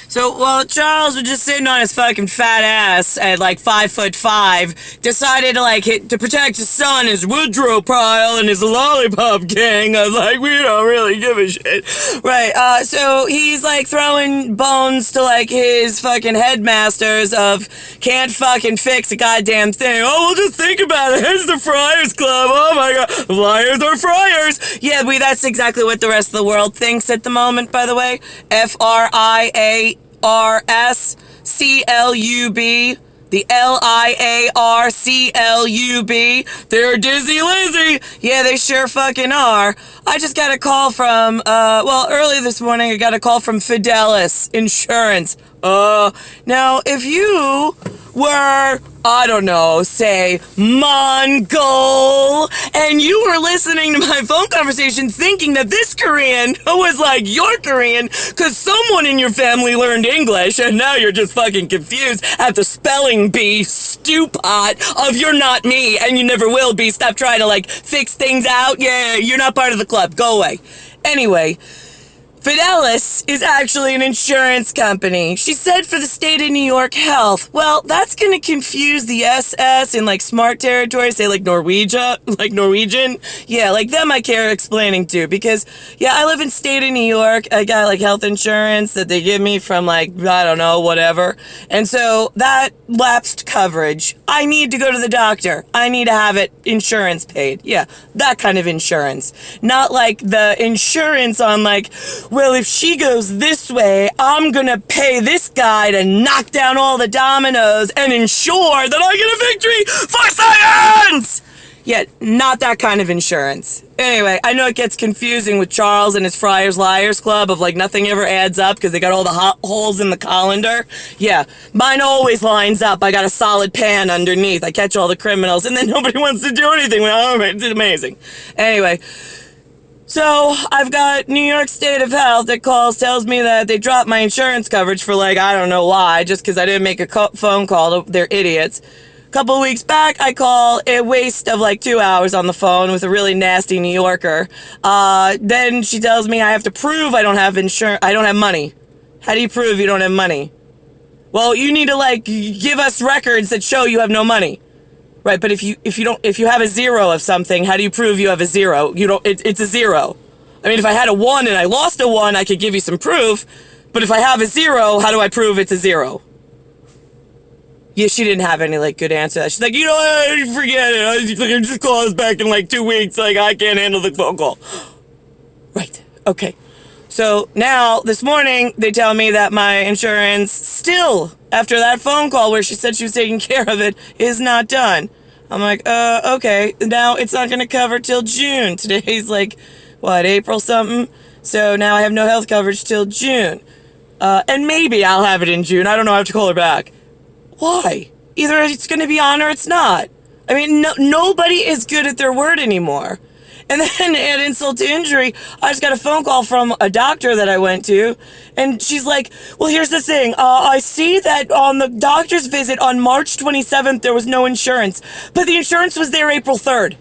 So while Charles was just sitting on his fucking fat ass at like 5'5", decided to to protect his son, his Woodrow pile, and his lollipop gang. I was like, we don't really give a shit, right? So he's like throwing bones to like his fucking headmasters of can't fucking fix a goddamn thing. Oh, we'll just think about it. It's the Friars Club. Oh my god, flyers are friars. Yeah, that's exactly what the rest of the world thinks at the moment. By the way, FRIARSCLUB. The LIARCLUB. They're Dizzy Lizzy. Yeah, they sure fucking are. I just got a call from, early this morning, I got a call from Fidelis Insurance. Now, if you were, I don't know, say, Mongol, and you were listening to my phone conversation thinking that this Korean was like your Korean, because someone in your family learned English, and now you're just fucking confused at the spelling bee stupot of you're not me, and you never will be. Stop trying to, fix things out. Yeah, you're not part of the club. Go away. Anyway, Fidelis is actually an insurance company. She said for the state of New York Health. Well, that's going to confuse the SS in smart territory, say Norwegian. Yeah, them I care explaining to because, yeah, I live in state of New York. I got health insurance that they give me from I don't know, whatever. And so that lapsed coverage. I need to go to the doctor. I need to have it insurance paid. Yeah, that kind of insurance. Not the insurance on well, if she goes this way, I'm gonna pay this guy to knock down all the dominoes and ensure that I get a victory for science! Yeah, not that kind of insurance. Anyway, I know it gets confusing with Charles and his Friars Liars Club of nothing ever adds up because they got all the holes in the colander. Yeah, mine always lines up. I got a solid pan underneath. I catch all the criminals and then nobody wants to do anything. Oh, it's amazing. Anyway, so I've got New York State of Health that tells me that they dropped my insurance coverage for I don't know why, just because I didn't make a phone call. They're idiots. A couple of weeks back, I call a waste of 2 hours on the phone with a really nasty New Yorker. Then she tells me I have to prove I don't have insurance. I don't have money. How do you prove you don't have money? Well, you need to give us records that show you have no money. Right, but if you have a zero of something, how do you prove you have a zero? It's a zero. I mean, if I had a 1 and I lost a 1, I could give you some proof. But if I have a 0, how do I prove it's a 0? Yeah, she didn't have any good answer. She's like, forget it. Just call us back in 2 weeks. I can't handle the phone call. Right. Okay. So now this morning they tell me that my insurance still, after that phone call where she said she was taking care of it, is not done. I'm like, okay. Now it's not going to cover till June. Today's April something? So now I have no health coverage till June. And maybe I'll have it in June. I don't know. I have to call her back. Why? Either it's going to be on or it's not. I mean, nobody is good at their word anymore. And then add insult to injury, I just got a phone call from a doctor that I went to, and she's like, well, here's the thing. I see that on the doctor's visit on March 27th, there was no insurance, but the insurance was there April 3rd.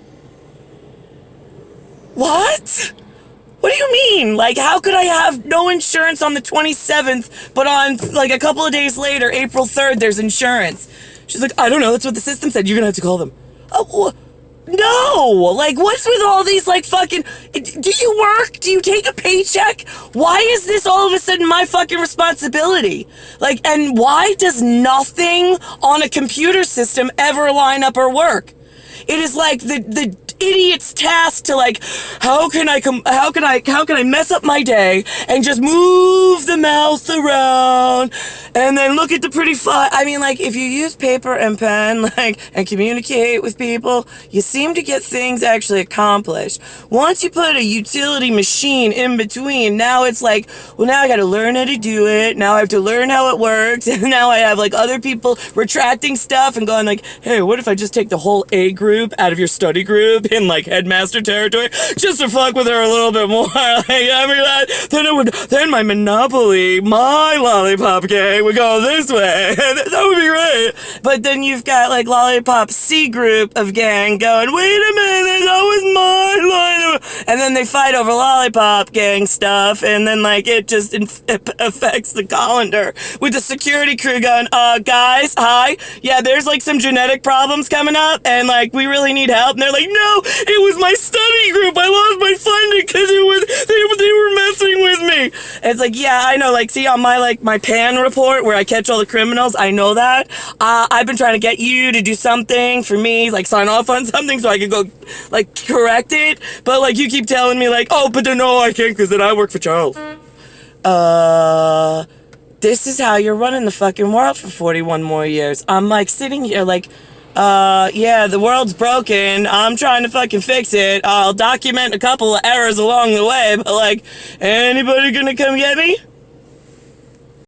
What? What do you mean? How could I have no insurance on the 27th, but on, a couple of days later, April 3rd, there's insurance? She's like, I don't know. That's what the system said. You're going to have to call them. Oh, no! What's with all these, fucking... Do you work? Do you take a paycheck? Why is this all of a sudden my fucking responsibility? And why does nothing on a computer system ever line up or work? It is the idiot's task to how can I mess up my day and just move the mouse around and then look at the pretty font. I mean, if you use paper and pen, and communicate with people, you seem to get things actually accomplished. Once you put a utility machine in between, now it's well, now I gotta learn how to do it. Now I have to learn how it works. And now I have other people retracting stuff and going hey, what if I just take the whole A group out of your study group in headmaster territory just to fuck with her a little bit more? Then my monopoly, my lollipop gang we're going this way. That would be great. But then you've got like Lollipop C group of gang going, wait a minute, that was my line of... And then they fight over Lollipop gang stuff, and then like it just affects the colander with the security crew going, guys, hi, yeah, there's like some genetic problems coming up, and like we really need help. And they're like, no, it was my study group. I lost my funding because they were messing with me. And it's like, yeah, I know. Like, see on my PAN report where I catch all the criminals, I know that. I've been trying to get you to do something for me, like sign off on something so I can go like correct it. But like you keep telling me like, oh, but then no, I can't because then I work for Charles. This is how you're running the fucking world for 41 more years. I'm like sitting here like, yeah, the world's broken. I'm trying to fucking fix it. I'll document a couple of errors along the way, but like, anybody gonna come get me?